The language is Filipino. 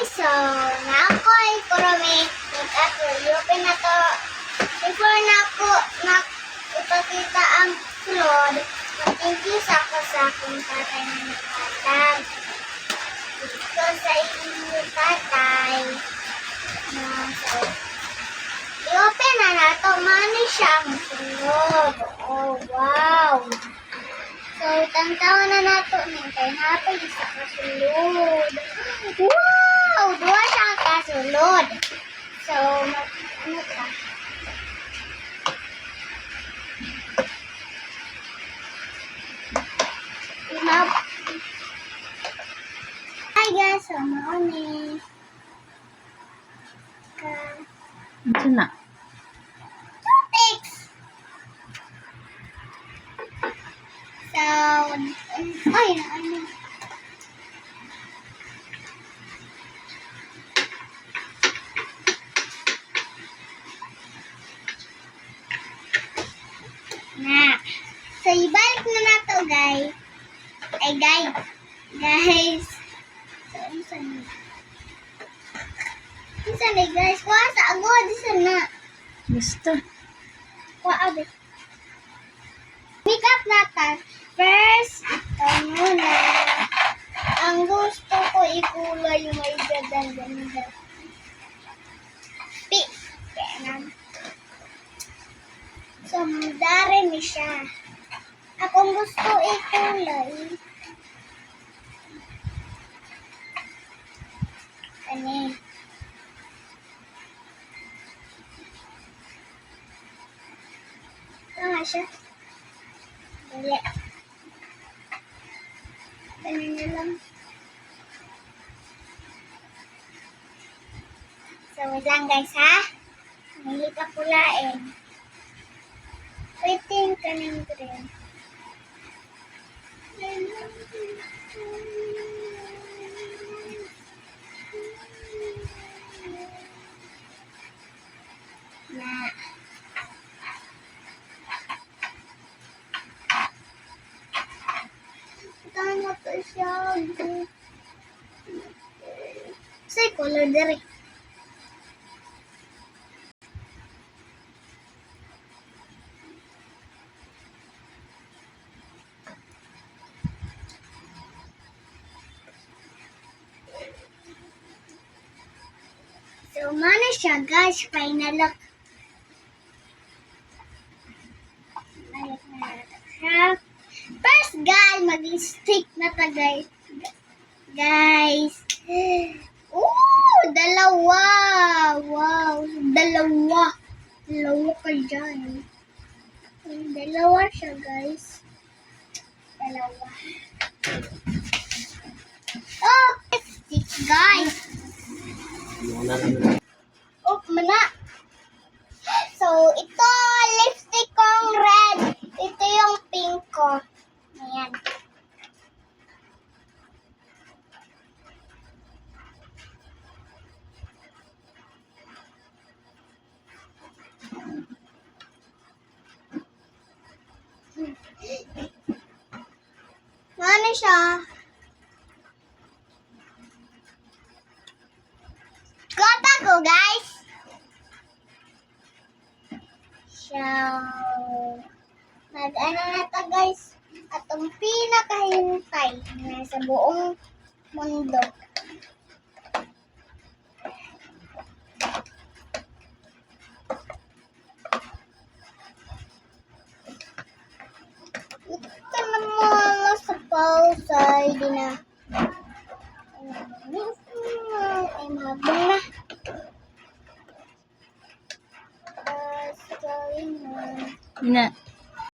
So, nakoy kurumi open na to. Before na ipakita ang flood, thank you sa akong tatay na nakatag. Ito sa inyong tatay. So, i-open na nato. Mani siyang sulod. Oh, wow. So, tantawan na nato. Nintay natin isa kasulod. Wow! Dua siyang kasulod. So, ano ka? Hi guys, so mauni. Ito na. Toothpicks. So, ay, ano? Na. So, ibalik na nato, guys. Ay, guys. So, isa na. Isa na, guys. Kuha sa agod. Isa na. Gusto. Kuha, abit. Make up natin. First, ito muna. Ang gusto ko ikulay yung may ganda. Pink. Kaya so, dari ni siya. Akong gusto ikulay. Kani. Ito nga siya. Dali. Ganun na lang. So, wait lang guys ha. May kapulain. Waiting ka ng green. Na. Tama to siya. Say color dari. So, mana siya guys, final look. First guys, mag-stick na ta guys. Guys. Dalawa. Wow, dalawa. Dalawa ka dyan. Dalawa siya guys. Dalawa. Oh, stick guys. Oh, mana. So, ito, lipstick kong red. Ito yung pink ko. Ayan. Ano siya? Kota ko, guys. So, mag-ano na to, guys. Atong pinakahintay na sa buong mundo. Ito naman sa pausay din na. Ay, mabang na. Na.